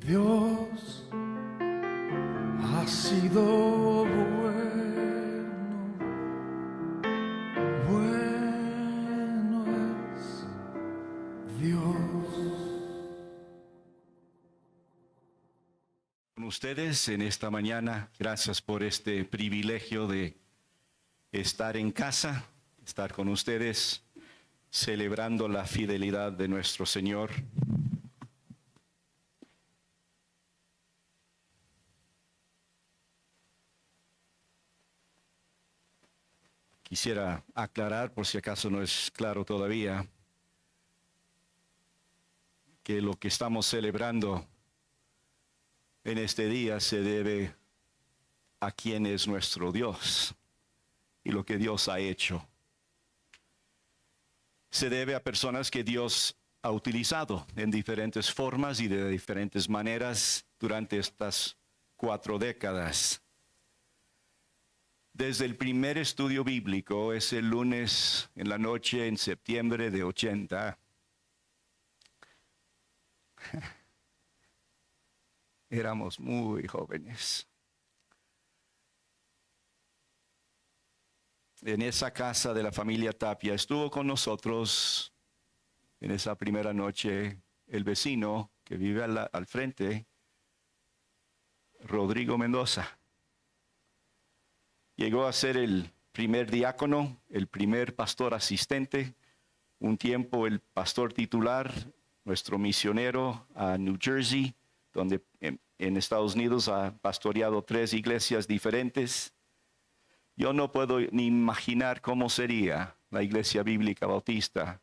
Dios ha sido bueno, bueno es Dios. Con ustedes en esta mañana, gracias por este privilegio de estar en casa, estar con ustedes, celebrando la fidelidad de nuestro Señor. Quisiera aclarar, por si acaso no es claro todavía, que lo que estamos celebrando en este día se debe a quién es nuestro Dios y lo que Dios ha hecho. Se debe a personas que Dios ha utilizado en diferentes formas y de diferentes maneras durante estas 4 décadas. Desde el primer estudio bíblico, ese lunes en la noche en septiembre de 80, éramos muy jóvenes. En esa casa de la familia Tapia estuvo con nosotros en esa primera noche el vecino que vive al frente, Rodrigo Mendoza. Llegó a ser el primer diácono, el primer pastor asistente, un tiempo el pastor titular, nuestro misionero a New Jersey, donde en Estados Unidos ha pastoreado 3 iglesias diferentes. Yo no puedo ni imaginar cómo sería la Iglesia Bíblica Bautista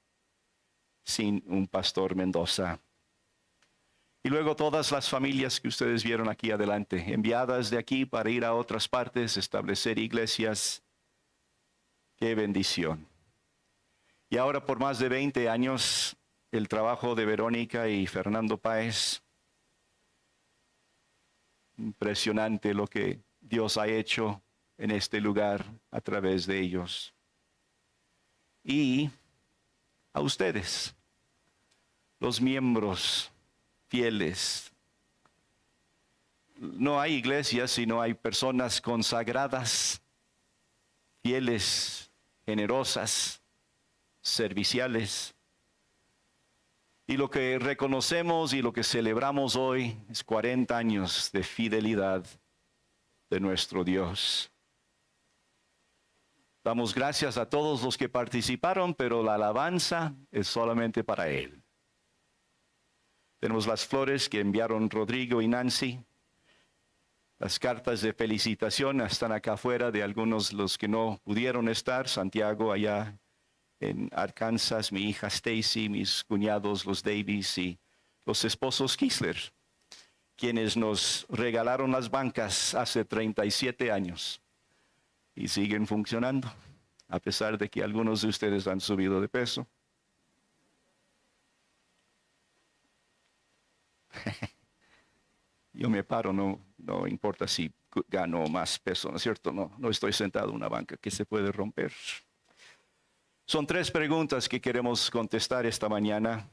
sin un pastor Mendoza. Y luego todas las familias que ustedes vieron aquí adelante, enviadas de aquí para ir a otras partes, establecer iglesias. ¡Qué bendición! Y ahora por más de 20 años, el trabajo de Verónica y Fernando Páez. Impresionante lo que Dios ha hecho en este lugar a través de ellos. Y a ustedes, los miembros fieles. No hay iglesias, sino hay personas consagradas, fieles, generosas, serviciales. Y lo que reconocemos y lo que celebramos hoy es 40 años de fidelidad de nuestro Dios. Damos gracias a todos los que participaron, pero la alabanza es solamente para Él. Tenemos las flores que enviaron Rodrigo y Nancy. Las cartas de felicitación están acá afuera de algunos los que no pudieron estar. Santiago allá en Arkansas, mi hija Stacy, mis cuñados los Davis y los esposos Kisler, quienes nos regalaron las bancas hace 37 años y siguen funcionando, a pesar de que algunos de ustedes han subido de peso. Yo me paro, no importa si gano más peso, ¿no es cierto? No estoy sentado en una banca que se puede romper. Son 3 preguntas que queremos contestar esta mañana.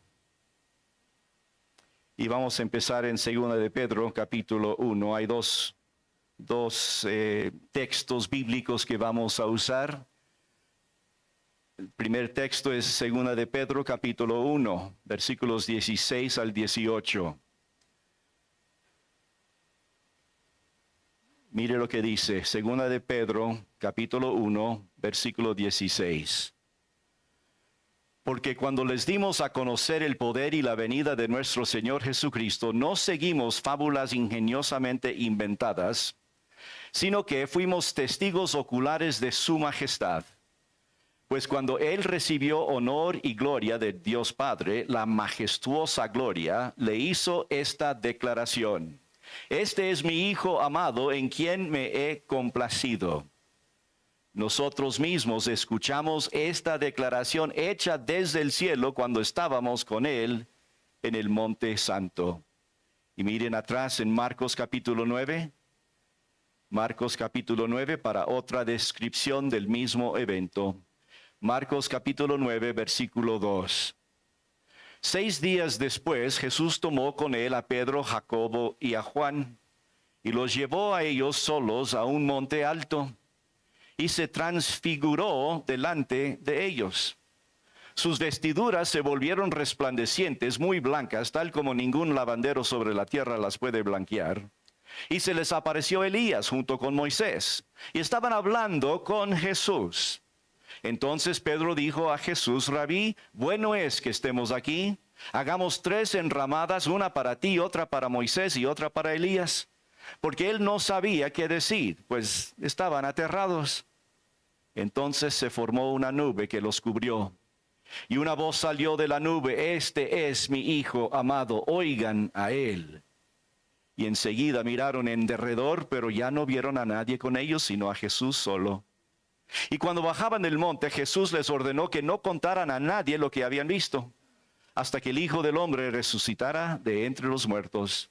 Y vamos a empezar en 2 de Pedro, capítulo 1. Hay dos textos bíblicos que vamos a usar. El primer texto es 2 de Pedro, capítulo 1, versículos 16 al 18. Mire lo que dice, 2 de Pedro, capítulo 1, versículo 16. Porque cuando les dimos a conocer el poder y la venida de nuestro Señor Jesucristo, no seguimos fábulas ingeniosamente inventadas, sino que fuimos testigos oculares de su majestad. Pues cuando Él recibió honor y gloria de Dios Padre, la majestuosa gloria, le hizo esta declaración: Este es mi Hijo amado, en quien me he complacido. Nosotros mismos escuchamos esta declaración hecha desde el cielo cuando estábamos con Él en el Monte Santo. Y miren atrás en Marcos capítulo 9. Marcos capítulo 9 para otra descripción del mismo evento. Marcos capítulo 9, versículo 2. 6 días después, Jesús tomó con él a Pedro, Jacobo y a Juan, y los llevó a ellos solos a un monte alto, y se transfiguró delante de ellos. Sus vestiduras se volvieron resplandecientes, muy blancas, tal como ningún lavandero sobre la tierra las puede blanquear. Y se les apareció Elías junto con Moisés, y estaban hablando con Jesús. Entonces Pedro dijo a Jesús: Rabí, bueno es que estemos aquí. Hagamos 3 enramadas, una para ti, otra para Moisés y otra para Elías. Porque él no sabía qué decir, pues estaban aterrados. Entonces se formó una nube que los cubrió. Y una voz salió de la nube: Este es mi Hijo amado, oigan a él. Y enseguida miraron en derredor, pero ya no vieron a nadie con ellos, sino a Jesús solo. Y cuando bajaban del monte, Jesús les ordenó que no contaran a nadie lo que habían visto, hasta que el Hijo del Hombre resucitara de entre los muertos.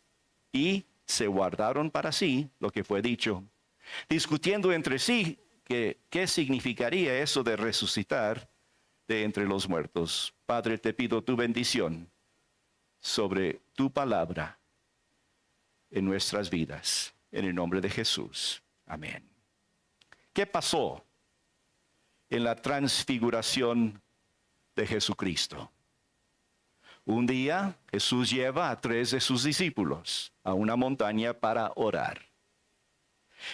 Y se guardaron para sí lo que fue dicho, discutiendo entre sí qué significaría eso de resucitar de entre los muertos. Padre, te pido tu bendición sobre tu palabra en nuestras vidas, en el nombre de Jesús. Amén. ¿Qué pasó en la transfiguración de Jesucristo? Un día Jesús lleva a 3 de sus discípulos a una montaña para orar.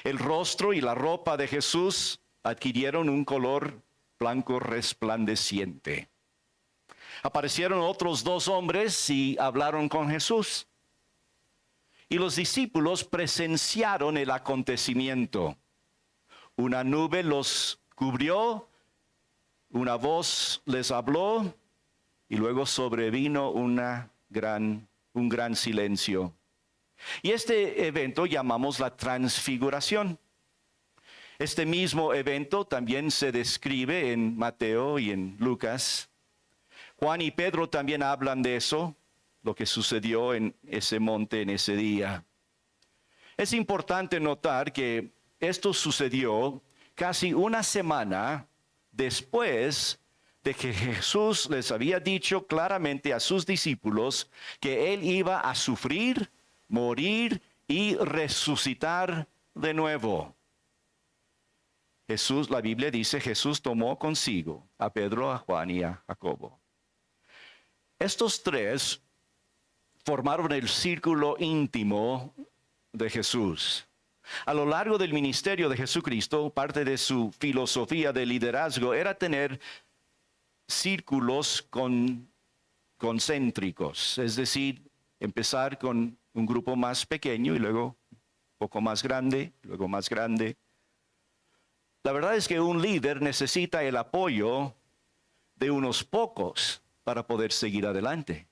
El rostro y la ropa de Jesús adquirieron un color blanco resplandeciente. Aparecieron otros 2 hombres y hablaron con Jesús. Y los discípulos presenciaron el acontecimiento. Una nube los cubrió, una voz les habló, y luego sobrevino un gran silencio. Y este evento llamamos la transfiguración. Este mismo evento también se describe en Mateo y en Lucas. Juan y Pedro también hablan de eso, lo que sucedió en ese monte en ese día. Es importante notar que esto sucedió casi una semana después de que Jesús les había dicho claramente a sus discípulos que Él iba a sufrir, morir y resucitar de nuevo. La Biblia dice, Jesús tomó consigo a Pedro, a Juan y a Jacobo. Estos 3 formaron el círculo íntimo de Jesús. A lo largo del ministerio de Jesucristo, parte de su filosofía de liderazgo era tener círculos concéntricos, es decir, empezar con un grupo más pequeño y luego un poco más grande, luego más grande. La verdad es que un líder necesita el apoyo de unos pocos para poder seguir adelante,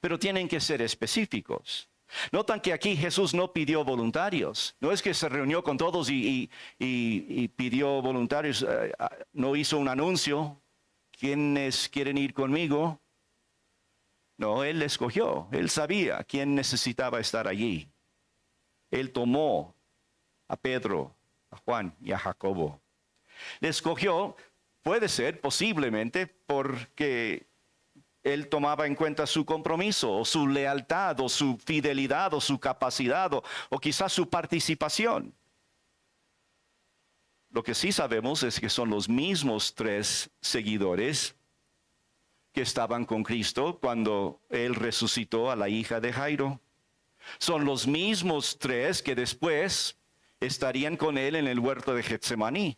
pero tienen que ser específicos. Notan que aquí Jesús no pidió voluntarios. No es que se reunió con todos y pidió voluntarios. No hizo un anuncio. ¿Quiénes quieren ir conmigo? No, Él escogió. Él sabía quién necesitaba estar allí. Él tomó a Pedro, a Juan y a Jacobo. Le escogió, puede ser posiblemente porque Él tomaba en cuenta su compromiso, o su lealtad, o su fidelidad, o su capacidad, o quizás su participación. Lo que sí sabemos es que son los mismos 3 seguidores que estaban con Cristo cuando Él resucitó a la hija de Jairo. Son los mismos 3 que después estarían con Él en el huerto de Getsemaní.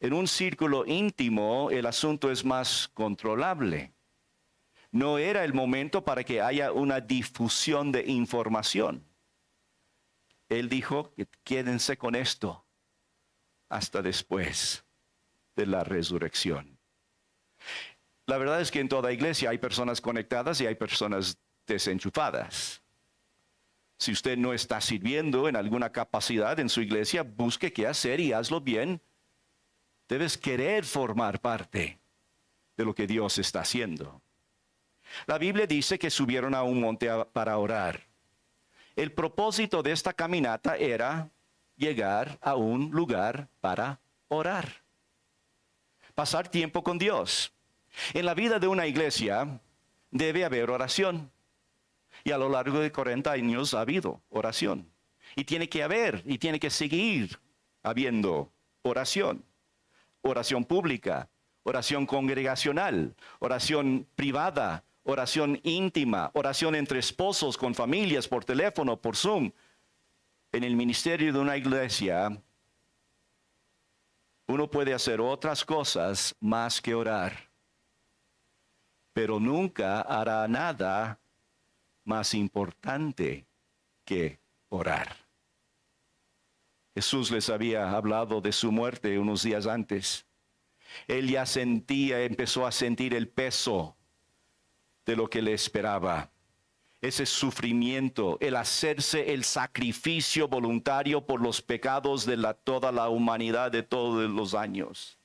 En un círculo íntimo el asunto es más controlable. No era el momento para que haya una difusión de información. Él dijo que quédense con esto hasta después de la resurrección. La verdad es que en toda iglesia hay personas conectadas y hay personas desenchufadas. Si usted no está sirviendo en alguna capacidad en su iglesia, busque qué hacer y hazlo bien. Debes querer formar parte de lo que Dios está haciendo. La Biblia dice que subieron a un monte para orar. El propósito de esta caminata era llegar a un lugar para orar. Pasar tiempo con Dios. En la vida de una iglesia debe haber oración. Y a lo largo de 40 años ha habido oración. Y tiene que haber, y tiene que seguir habiendo oración. Oración pública, oración congregacional, oración privada, oración íntima, oración entre esposos, con familias, por teléfono, por Zoom. En el ministerio de una iglesia, uno puede hacer otras cosas más que orar, pero nunca hará nada más importante que orar. Jesús les había hablado de su muerte unos días antes. Él ya empezó a sentir el peso de lo que le esperaba. Ese sufrimiento, el hacerse el sacrificio voluntario por los pecados de toda la humanidad de todos los años.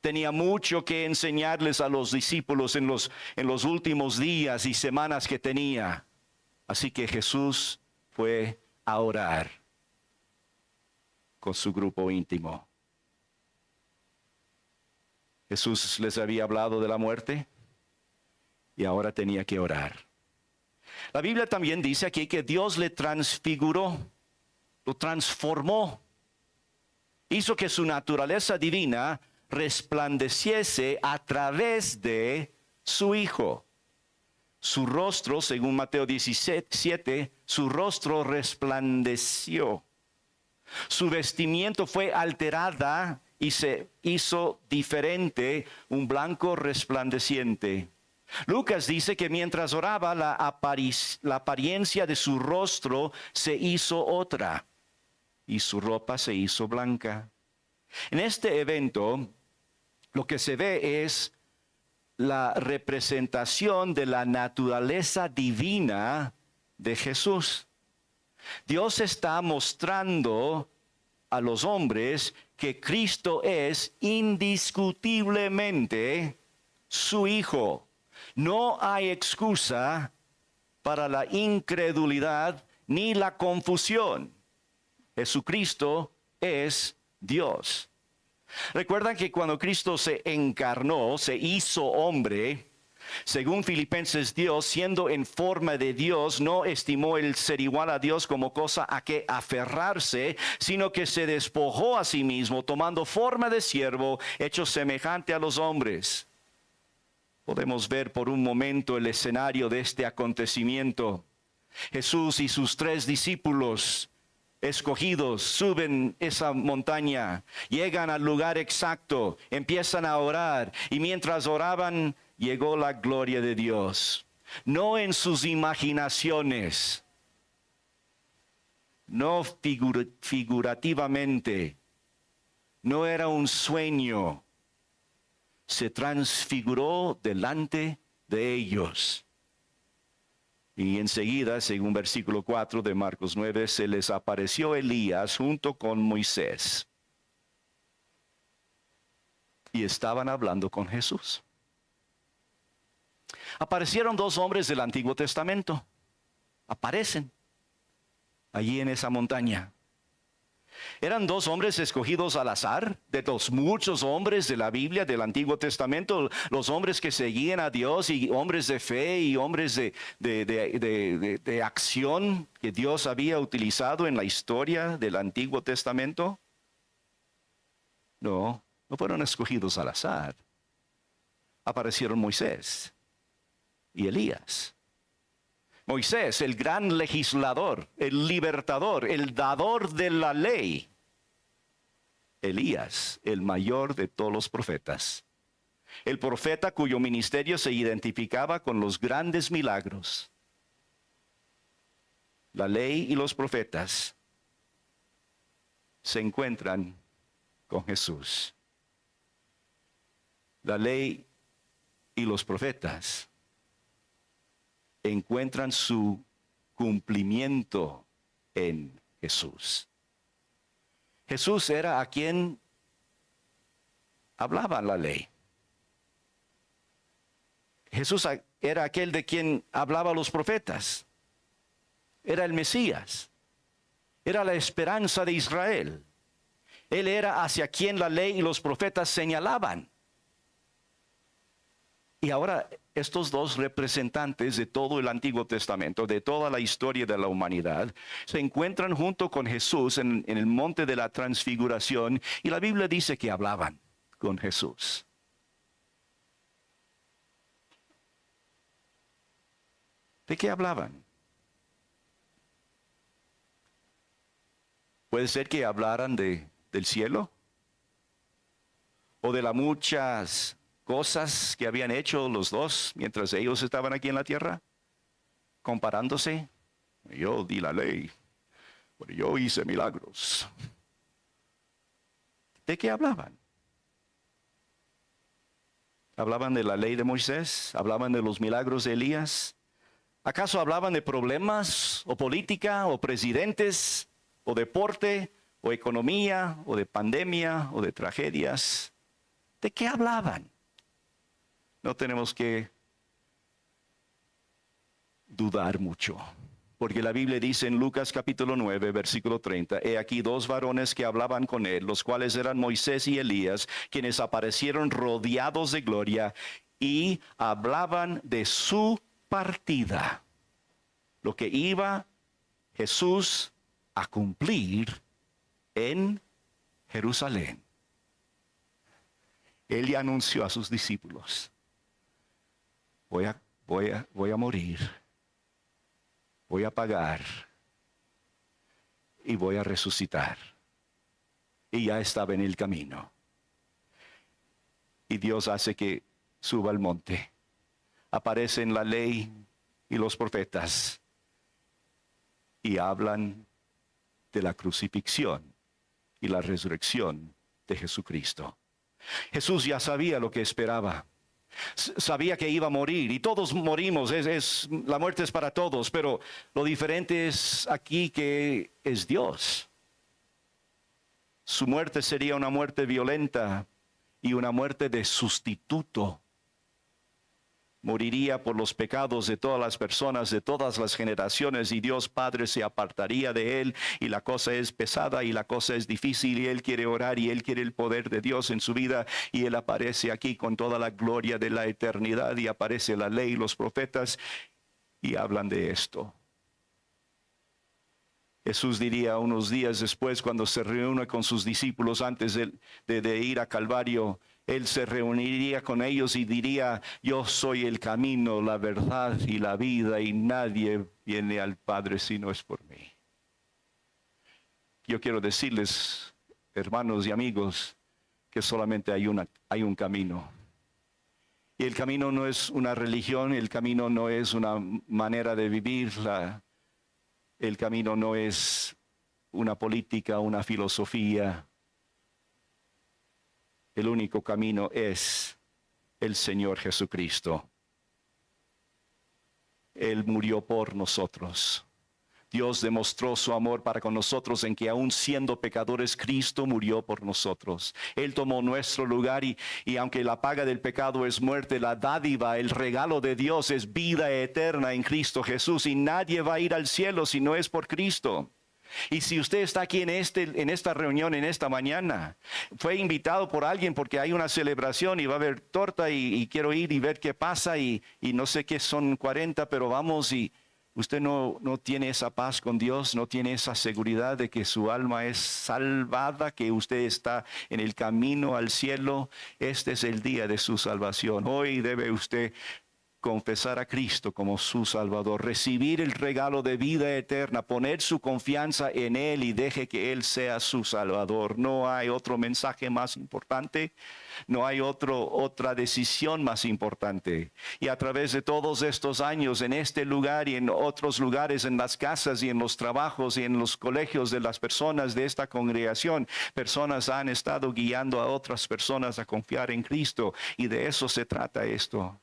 Tenía mucho que enseñarles a los discípulos en los últimos días y semanas que tenía. Así que Jesús fue a orar con su grupo íntimo. Jesús les había hablado de la muerte y ahora tenía que orar. La Biblia también dice aquí que Dios le transfiguró, lo transformó, hizo que su naturaleza divina resplandeciese a través de su Hijo. Su rostro, según Mateo 17, su rostro resplandeció. Su vestimiento fue alterada y se hizo diferente, un blanco resplandeciente. Lucas dice que mientras oraba, la apariencia de su rostro se hizo otra y su ropa se hizo blanca. En este evento, lo que se ve es la representación de la naturaleza divina de Jesús. Dios está mostrando a los hombres que Cristo es indiscutiblemente su Hijo. No hay excusa para la incredulidad ni la confusión. Jesucristo es Dios. Recuerdan que cuando Cristo se encarnó, se hizo hombre, según Filipenses, Dios, siendo en forma de Dios, no estimó el ser igual a Dios como cosa a que aferrarse, sino que se despojó a sí mismo, tomando forma de siervo, hecho semejante a los hombres. Podemos ver por un momento el escenario de este acontecimiento. Jesús y sus 3 discípulos escogidos suben esa montaña, llegan al lugar exacto, empiezan a orar y mientras oraban llegó la gloria de Dios. No en sus imaginaciones, no figurativamente, no era un sueño. Se transfiguró delante de ellos. Y enseguida, según versículo 4 de Marcos 9, se les apareció Elías junto con Moisés. Y estaban hablando con Jesús. Aparecieron 2 hombres del Antiguo Testamento. Aparecen allí en esa montaña. Eran 2 hombres escogidos al azar, de los muchos hombres de la Biblia, del Antiguo Testamento, los hombres que seguían a Dios y hombres de fe y hombres de acción que Dios había utilizado en la historia del Antiguo Testamento. No fueron escogidos al azar. Aparecieron Moisés y Elías. Moisés, el gran legislador, el libertador, el dador de la ley. Elías, el mayor de todos los profetas. El profeta cuyo ministerio se identificaba con los grandes milagros. La ley y los profetas se encuentran con Jesús. La ley y los profetas encuentran su cumplimiento en Jesús. Jesús era a quien hablaba la ley. Jesús era aquel de quien hablaba los profetas. Era el Mesías. Era la esperanza de Israel. Él era hacia quien la ley y los profetas señalaban. Y ahora estos dos representantes de todo el Antiguo Testamento, de toda la historia de la humanidad, se encuentran junto con Jesús en el monte de la transfiguración y la Biblia dice que hablaban con Jesús. ¿De qué hablaban? Puede ser que hablaran del cielo o de las muchas cosas que habían hecho los dos mientras ellos estaban aquí en la tierra, comparándose. Yo di la ley, pero yo hice milagros. ¿De qué hablaban? ¿Hablaban de la ley de Moisés? ¿Hablaban de los milagros de Elías? ¿Acaso hablaban de problemas o política o presidentes o deporte o economía o de pandemia o de tragedias? ¿De qué hablaban? No tenemos que dudar mucho, porque la Biblia dice en Lucas capítulo 9, versículo 30, he aquí dos varones que hablaban con él, los cuales eran Moisés y Elías, quienes aparecieron rodeados de gloria y hablaban de su partida, lo que iba Jesús a cumplir en Jerusalén. Él ya anunció a sus discípulos, voy a morir, voy a pagar y voy a resucitar. Y ya estaba en el camino. Y Dios hace que suba al monte. Aparece en la ley y los profetas y hablan de la crucifixión y la resurrección de Jesucristo. Jesús ya sabía lo que esperaba. Sabía que iba a morir y todos morimos, la muerte es para todos, pero lo diferente es aquí que es Dios. Su muerte sería una muerte violenta y una muerte de sustituto. Moriría por los pecados de todas las personas, de todas las generaciones, y Dios Padre se apartaría de él, y la cosa es pesada y la cosa es difícil, y él quiere orar y él quiere el poder de Dios en su vida, y él aparece aquí con toda la gloria de la eternidad, y aparece la ley y los profetas y hablan de esto. Jesús diría unos días después, cuando se reúne con sus discípulos antes de ir a Calvario, él se reuniría con ellos y diría, yo soy el camino, la verdad y la vida, y nadie viene al Padre si no es por mí. Yo quiero decirles, hermanos y amigos, que solamente hay un camino. Y el camino no es una religión, el camino no es una manera de vivir, el camino no es una política, una filosofía. El único camino es el Señor Jesucristo. Él murió por nosotros. Dios demostró su amor para con nosotros en que aun siendo pecadores, Cristo murió por nosotros. Él tomó nuestro lugar y aunque la paga del pecado es muerte, la dádiva, el regalo de Dios es vida eterna en Cristo Jesús. Y nadie va a ir al cielo si no es por Cristo. Y si usted está aquí en esta reunión, en esta mañana, fue invitado por alguien porque hay una celebración y va a haber torta y quiero ir y ver qué pasa y no sé qué son 40, pero vamos, y usted no tiene esa paz con Dios, no tiene esa seguridad de que su alma es salvada, que usted está en el camino al cielo. Este es el día de su salvación. Hoy debe usted confesar a Cristo como su Salvador, recibir el regalo de vida eterna, poner su confianza en Él y deje que Él sea su Salvador. No hay otro mensaje más importante, no hay otra decisión más importante. Y a través de todos estos años, en este lugar y en otros lugares, en las casas y en los trabajos y en los colegios de las personas de esta congregación, personas han estado guiando a otras personas a confiar en Cristo, y de eso se trata esto.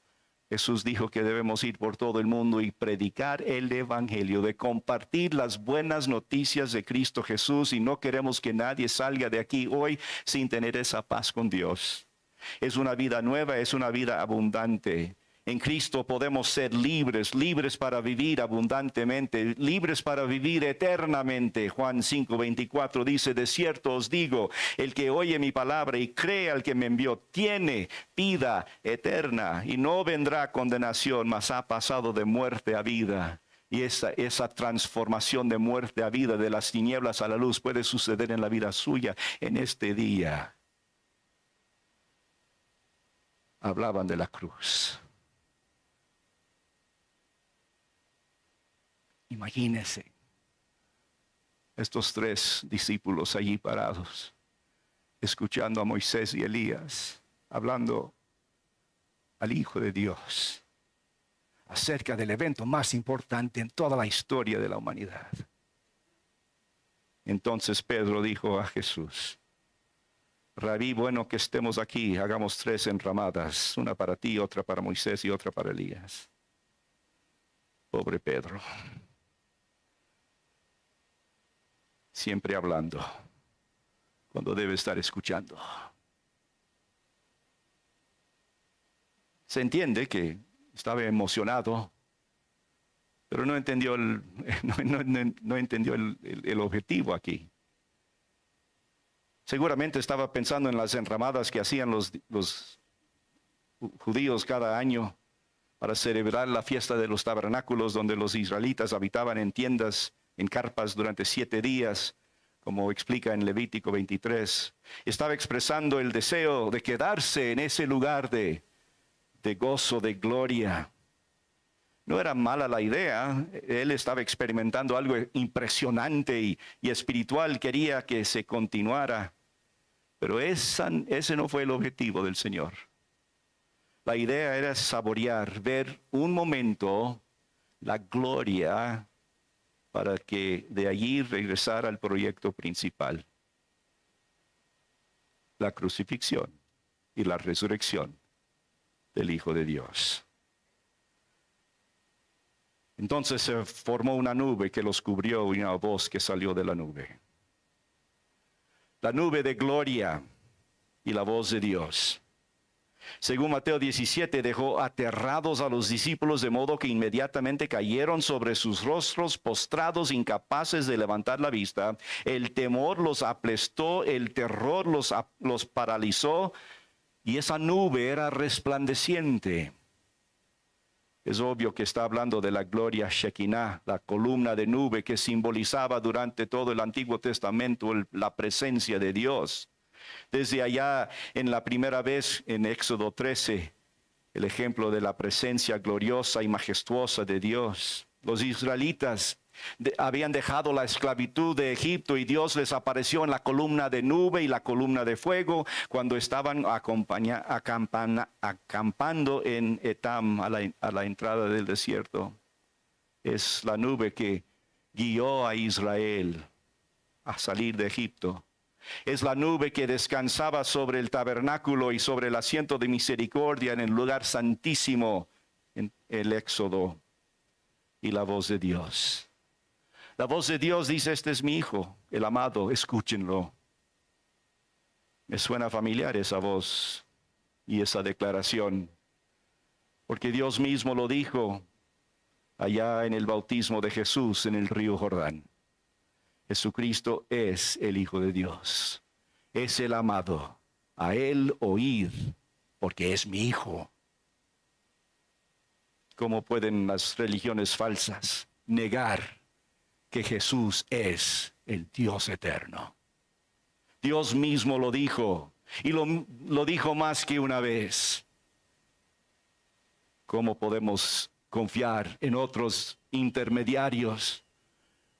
Jesús dijo que debemos ir por todo el mundo y predicar el evangelio, de compartir las buenas noticias de Cristo Jesús, y no queremos que nadie salga de aquí hoy sin tener esa paz con Dios. Es una vida nueva, es una vida abundante. En Cristo podemos ser libres, libres para vivir abundantemente, libres para vivir eternamente. Juan 5:24 dice, de cierto os digo, el que oye mi palabra y cree al que me envió, tiene vida eterna y no vendrá condenación, mas ha pasado de muerte a vida. Y esa transformación de muerte a vida, de las tinieblas a la luz, puede suceder en la vida suya en este día. Hablaban de la cruz. Imagínense estos 3 discípulos allí parados, escuchando a Moisés y Elías, hablando al Hijo de Dios acerca del evento más importante en toda la historia de la humanidad. Entonces Pedro dijo a Jesús, Rabí, bueno que estemos aquí, hagamos 3 enramadas, una para ti, otra para Moisés y otra para Elías. Pobre Pedro. Siempre hablando, cuando debe estar escuchando. Se entiende que estaba emocionado, pero no entendió el objetivo aquí. Seguramente estaba pensando en las enramadas que hacían los judíos cada año para celebrar la fiesta de los tabernáculos, donde los israelitas habitaban en tiendas, en carpas durante 7 días, como explica en Levítico 23. Estaba expresando el deseo de quedarse en ese lugar de gozo, de gloria. No era mala la idea, él estaba experimentando algo impresionante y espiritual, quería que se continuara, pero ese no fue el objetivo del Señor. La idea era saborear, ver un momento la gloria para que de allí regresara al proyecto principal, la crucifixión y la resurrección del Hijo de Dios. Entonces se formó una nube que los cubrió y una voz que salió de la nube. La nube de gloria y la voz de Dios. Según Mateo 17, dejó aterrados a los discípulos, de modo que inmediatamente cayeron sobre sus rostros, postrados, incapaces de levantar la vista. El temor los aplastó, el terror los paralizó, y esa nube era resplandeciente. Es obvio que está hablando de la gloria Shekinah, la columna de nube que simbolizaba durante todo el Antiguo Testamento la presencia de Dios. Desde allá, en la primera vez en Éxodo 13, el ejemplo de la presencia gloriosa y majestuosa de Dios. Los israelitas habían dejado la esclavitud de Egipto y Dios les apareció en la columna de nube y la columna de fuego cuando estaban acampando en Etam, a la entrada del desierto. Es la nube que guió a Israel a salir de Egipto. Es la nube que descansaba sobre el tabernáculo y sobre el asiento de misericordia en el lugar santísimo en el Éxodo. Y la voz de Dios. La voz de Dios dice, este es mi Hijo, el amado, escúchenlo. Me suena familiar esa voz y esa declaración, porque Dios mismo lo dijo allá en el bautismo de Jesús en el río Jordán. Jesucristo es el Hijo de Dios, es el amado, a Él oíd, porque es mi Hijo. ¿Cómo pueden las religiones falsas negar que Jesús es el Dios eterno? Dios mismo lo dijo, y lo dijo más que una vez. ¿Cómo podemos confiar en otros intermediarios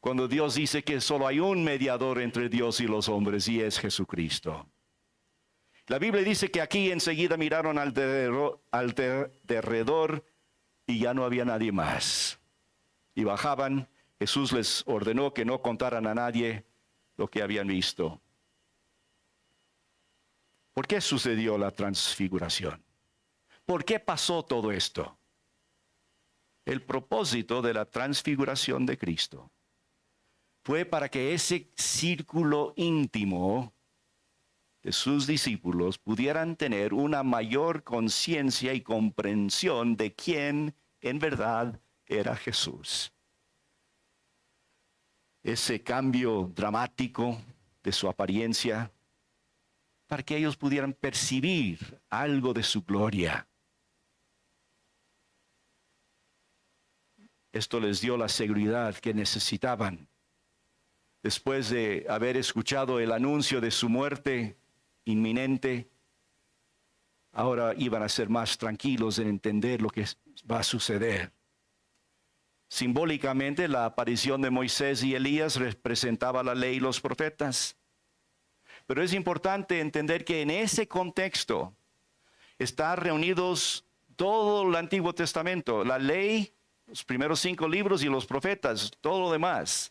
cuando Dios dice que solo hay un mediador entre Dios y los hombres, y es Jesucristo? La Biblia dice que aquí enseguida miraron al derredor y ya no había nadie más. Y bajaban. Jesús les ordenó que no contaran a nadie lo que habían visto. ¿Por qué sucedió la transfiguración? ¿Por qué pasó todo esto? El propósito de la transfiguración de Cristo fue para que ese círculo íntimo de sus discípulos pudieran tener una mayor conciencia y comprensión de quién en verdad era Jesús. Ese cambio dramático de su apariencia, para que ellos pudieran percibir algo de su gloria. Esto les dio la seguridad que necesitaban. Después de haber escuchado el anuncio de su muerte inminente, ahora iban a ser más tranquilos en entender lo que va a suceder. Simbólicamente, la aparición de Moisés y Elías representaba la ley y los profetas. Pero es importante entender que en ese contexto están reunidos todo el Antiguo Testamento, la ley, los primeros 5 libros y los profetas, todo lo demás.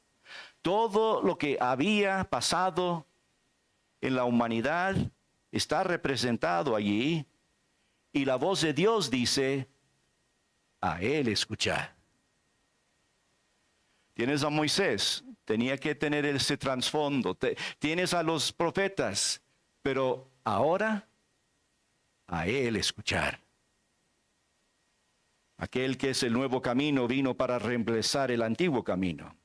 Todo lo que había pasado en la humanidad está representado allí, y la voz de Dios dice, a Él escuchar. Tienes a Moisés, tenía que tener ese trasfondo. Tienes a los profetas, pero ahora a Él escuchar. Aquel que es el nuevo camino vino para reemplazar el antiguo camino.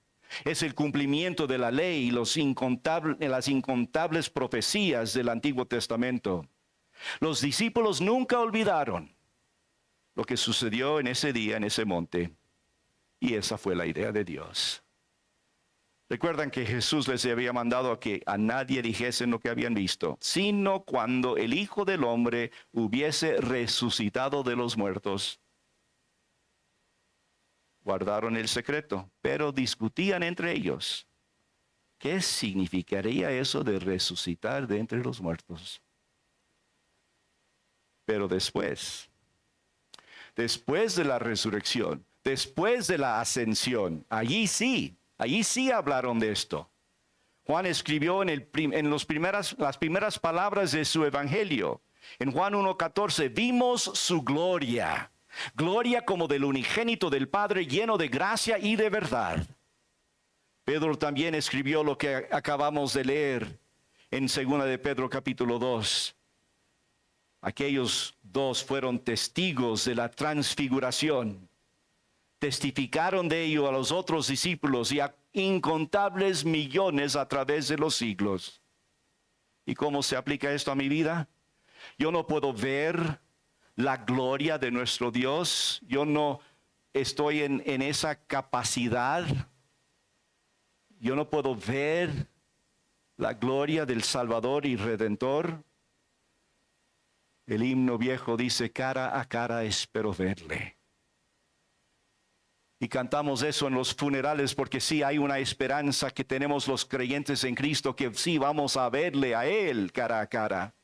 Es el cumplimiento de la ley y las incontables profecías del Antiguo Testamento. Los discípulos nunca olvidaron lo que sucedió en ese día, en ese monte. Y esa fue la idea de Dios. Recuerdan que Jesús les había mandado a que a nadie dijesen lo que habían visto, sino cuando el Hijo del Hombre hubiese resucitado de los muertos. Guardaron el secreto, pero discutían entre ellos. ¿Qué significaría eso de resucitar de entre los muertos? Pero después de la resurrección, después de la ascensión, allí sí hablaron de esto. Juan escribió en las primeras palabras de su evangelio. En Juan 1:14, vimos su gloria. Gloria como del unigénito del Padre, lleno de gracia y de verdad. Pedro también escribió lo que acabamos de leer en 2 de Pedro capítulo 2. Aquellos dos fueron testigos de la transfiguración. Testificaron de ello a los otros discípulos y a incontables millones a través de los siglos. ¿Y cómo se aplica esto a mi vida? Yo no puedo ver la gloria de nuestro Dios. Yo no estoy en esa capacidad. Yo no puedo ver la gloria del Salvador y Redentor. El himno viejo dice, cara a cara espero verle. Y cantamos eso en los funerales porque sí hay una esperanza que tenemos los creyentes en Cristo, que sí vamos a verle a Él cara a cara.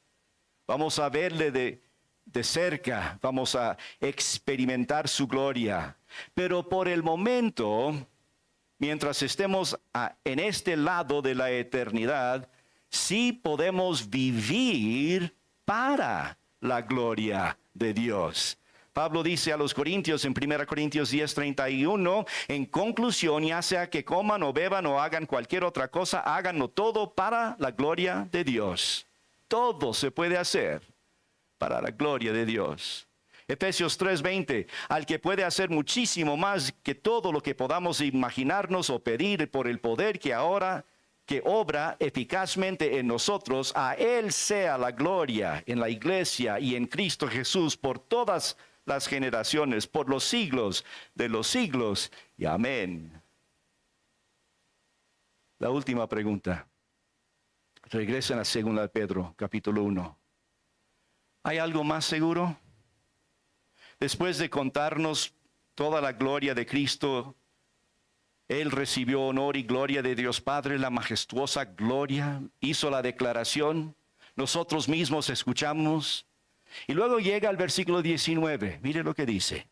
Vamos a verle de cerca, vamos a experimentar su gloria. Pero por el momento, mientras estemos en este lado de la eternidad, sí podemos vivir para la gloria de Dios. Pablo dice a los Corintios en 1 Corintios 10:31, en conclusión, ya sea que coman o beban o hagan cualquier otra cosa, háganlo todo para la gloria de Dios. Todo se puede hacer para la gloria de Dios. Efesios 3:20, al que puede hacer muchísimo más que todo lo que podamos imaginarnos o pedir por el poder que obra eficazmente en nosotros, a Él sea la gloria en la iglesia y en Cristo Jesús por todas las generaciones, por los siglos de los siglos. Y amén. La última pregunta. Regresen a 2 de Pedro, capítulo 1. ¿Hay algo más seguro? Después de contarnos toda la gloria de Cristo, Él recibió honor y gloria de Dios Padre, la majestuosa gloria, hizo la declaración, nosotros mismos escuchamos, y luego llega al versículo 19, mire lo que dice.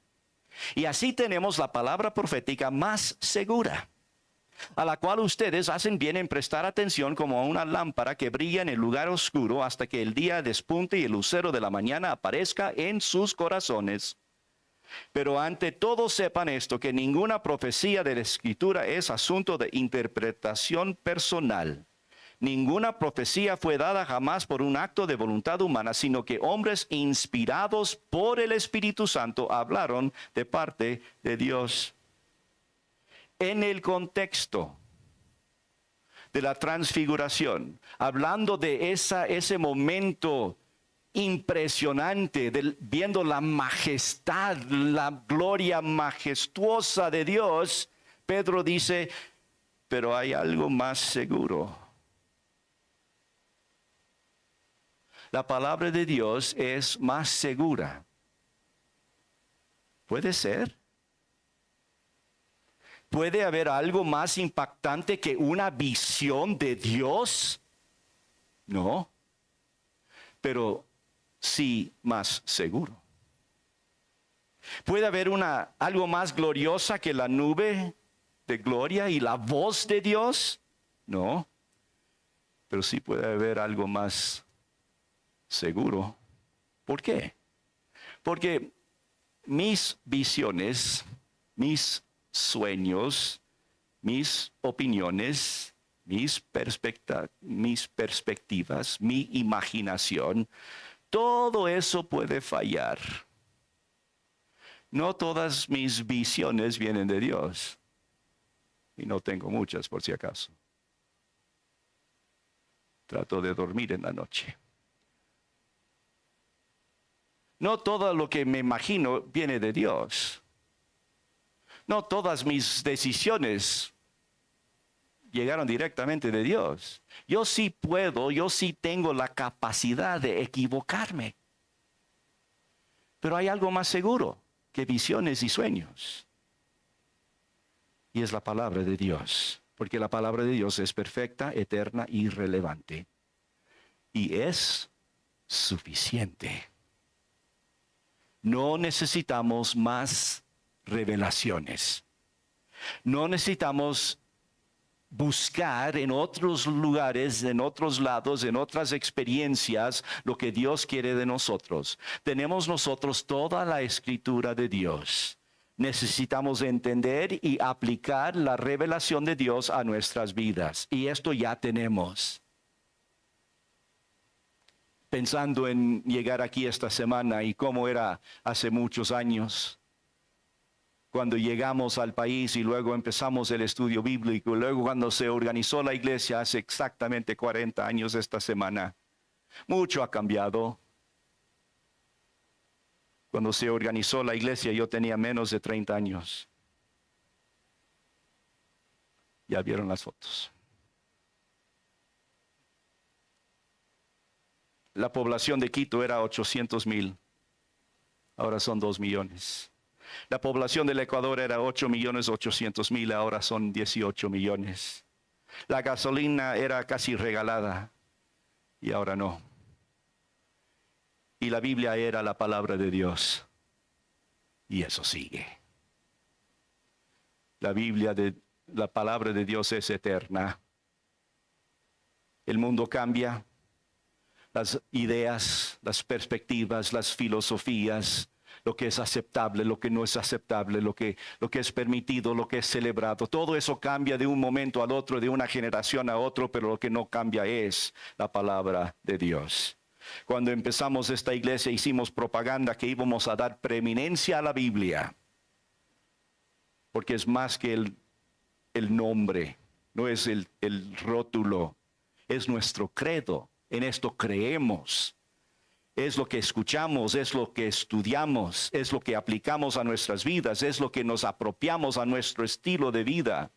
Y así tenemos la palabra profética más segura, a la cual ustedes hacen bien en prestar atención como a una lámpara que brilla en el lugar oscuro hasta que el día despunte y el lucero de la mañana aparezca en sus corazones. Pero ante todo sepan esto, que ninguna profecía de la Escritura es asunto de interpretación personal. Ninguna profecía fue dada jamás por un acto de voluntad humana, sino que hombres inspirados por el Espíritu Santo hablaron de parte de Dios. En el contexto de la transfiguración, hablando de ese momento impresionante, viendo la majestad, la gloria majestuosa de Dios, Pedro dice, pero hay algo más seguro. La palabra de Dios es más segura. ¿Puede ser? ¿Puede haber algo más impactante que una visión de Dios? No, pero sí más seguro. ¿Puede haber algo más gloriosa que la nube de gloria y la voz de Dios? No, pero sí puede haber algo más seguro. ¿Por qué? Porque mis visiones, mis sueños, mis opiniones, mis perspectivas, mi imaginación, todo eso puede fallar. No todas mis visiones vienen de Dios. Y no tengo muchas, por si acaso. Trato de dormir en la noche. No todo lo que me imagino viene de Dios. No todas mis decisiones llegaron directamente de Dios. Yo sí tengo la capacidad de equivocarme. Pero hay algo más seguro que visiones y sueños. Y es la palabra de Dios. Porque la palabra de Dios es perfecta, eterna y relevante. Y es suficiente. No necesitamos más revelaciones. No necesitamos buscar en otros lugares, en otros lados, en otras experiencias, lo que Dios quiere de nosotros. Tenemos nosotros toda la escritura de Dios. Necesitamos entender y aplicar la revelación de Dios a nuestras vidas. Y esto ya tenemos. Pensando en llegar aquí esta semana y cómo era hace muchos años, cuando llegamos al país y luego empezamos el estudio bíblico, y luego cuando se organizó la iglesia hace exactamente 40 años esta semana. Mucho ha cambiado. Cuando se organizó la iglesia yo tenía menos de 30 años. Ya vieron las fotos. La población de Quito era 800,000. Ahora son 2 millones. La población del Ecuador era 8,800,000, ahora son 18 millones. La gasolina era casi regalada y ahora no. Y la Biblia era la palabra de Dios. Y eso sigue. La palabra de Dios es eterna. El mundo cambia. Las ideas, las perspectivas, las filosofías, lo que es aceptable, lo que no es aceptable, lo que es permitido, lo que es celebrado. Todo eso cambia de un momento al otro, de una generación a otro, pero lo que no cambia es la palabra de Dios. Cuando empezamos esta iglesia hicimos propaganda que íbamos a dar preeminencia a la Biblia, porque es más que el nombre, no es el rótulo, es nuestro credo. En esto creemos. Es lo que escuchamos, es lo que estudiamos, es lo que aplicamos a nuestras vidas, es lo que nos apropiamos a nuestro estilo de vida.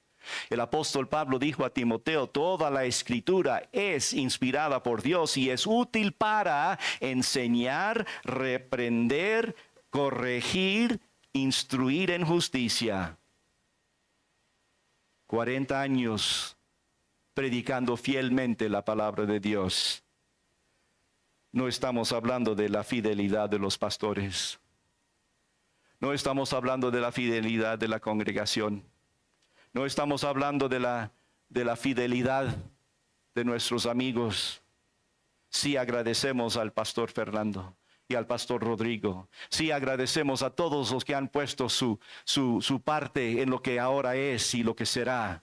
El apóstol Pablo dijo a Timoteo, toda la escritura es inspirada por Dios y es útil para enseñar, reprender, corregir, instruir en justicia. 40 años predicando fielmente la palabra de Dios. No estamos hablando de la fidelidad de los pastores. No estamos hablando de la fidelidad de la congregación. No estamos hablando de la fidelidad de nuestros amigos. Sí agradecemos al pastor Fernando y al pastor Rodrigo. Sí agradecemos a todos los que han puesto su parte en lo que ahora es y lo que será.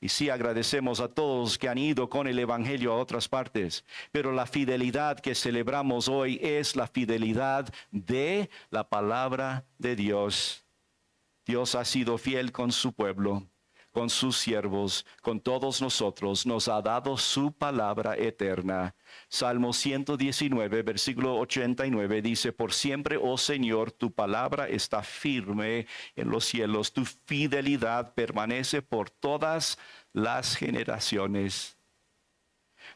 Y sí agradecemos a todos que han ido con el Evangelio a otras partes, pero la fidelidad que celebramos hoy es la fidelidad de la palabra de Dios. Dios ha sido fiel con su pueblo, con sus siervos, con todos nosotros. Nos ha dado su palabra eterna. Salmo 119, versículo 89 dice: por siempre, oh Señor, tu palabra está firme en los cielos. Tu fidelidad permanece por todas las generaciones.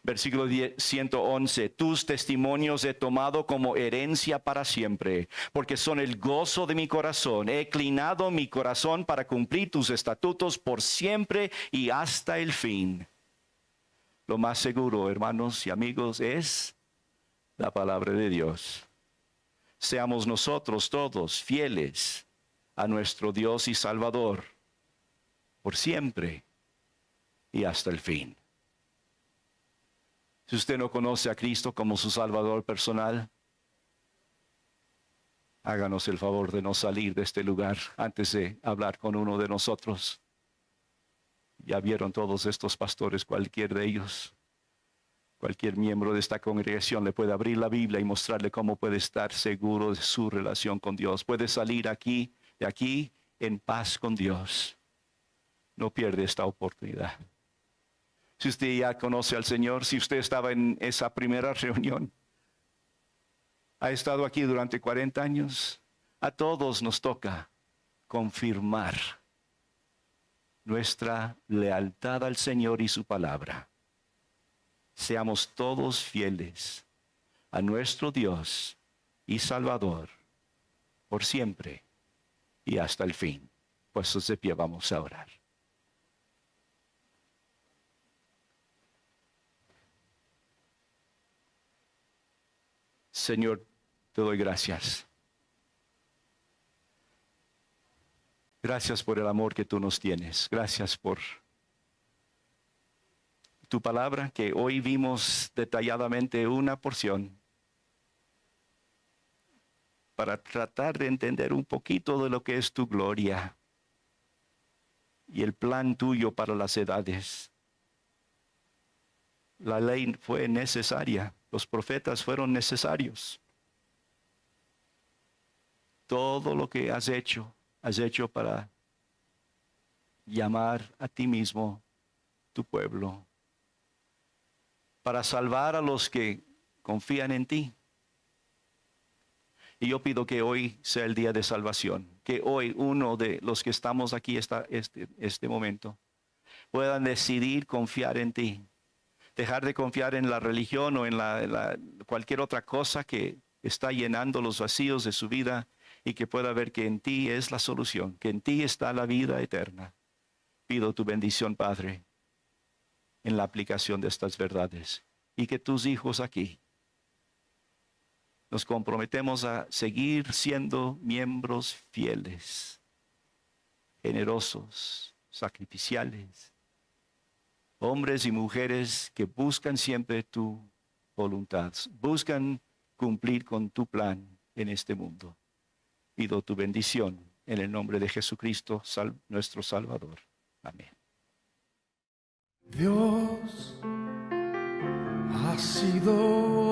Versículo 111, tus testimonios he tomado como herencia para siempre, porque son el gozo de mi corazón. He inclinado mi corazón para cumplir tus estatutos por siempre y hasta el fin. Lo más seguro, hermanos y amigos, es la palabra de Dios. Seamos nosotros todos fieles a nuestro Dios y Salvador por siempre y hasta el fin. Si usted no conoce a Cristo como su Salvador personal, háganos el favor de no salir de este lugar antes de hablar con uno de nosotros. Ya vieron todos estos pastores, cualquier de ellos, cualquier miembro de esta congregación le puede abrir la Biblia y mostrarle cómo puede estar seguro de su relación con Dios. Puede salir de aquí en paz con Dios. No pierde esta oportunidad. Si usted ya conoce al Señor, si usted estaba en esa primera reunión, ha estado aquí durante 40 años, a todos nos toca confirmar nuestra lealtad al Señor y su palabra. Seamos todos fieles a nuestro Dios y Salvador por siempre y hasta el fin. Puestos de pie, vamos a orar. Señor, te doy gracias. Gracias por el amor que tú nos tienes. Gracias por tu palabra, que hoy vimos detalladamente una porción para tratar de entender un poquito de lo que es tu gloria y el plan tuyo para las edades. La ley fue necesaria. Los profetas fueron necesarios. Todo lo que has hecho para llamar a ti mismo tu pueblo, para salvar a los que confían en ti. Y yo pido que hoy sea el día de salvación, que hoy uno de los que estamos aquí este momento puedan decidir confiar en ti. Dejar de confiar en la religión o en cualquier otra cosa que está llenando los vacíos de su vida, y que pueda ver que en ti es la solución, que en ti está la vida eterna. Pido tu bendición, Padre, en la aplicación de estas verdades, y que tus hijos aquí nos comprometemos a seguir siendo miembros fieles, generosos, sacrificiales, hombres y mujeres que buscan siempre tu voluntad, buscan cumplir con tu plan en este mundo. Pido tu bendición en el nombre de Jesucristo, nuestro Salvador. Amén. Dios ha sido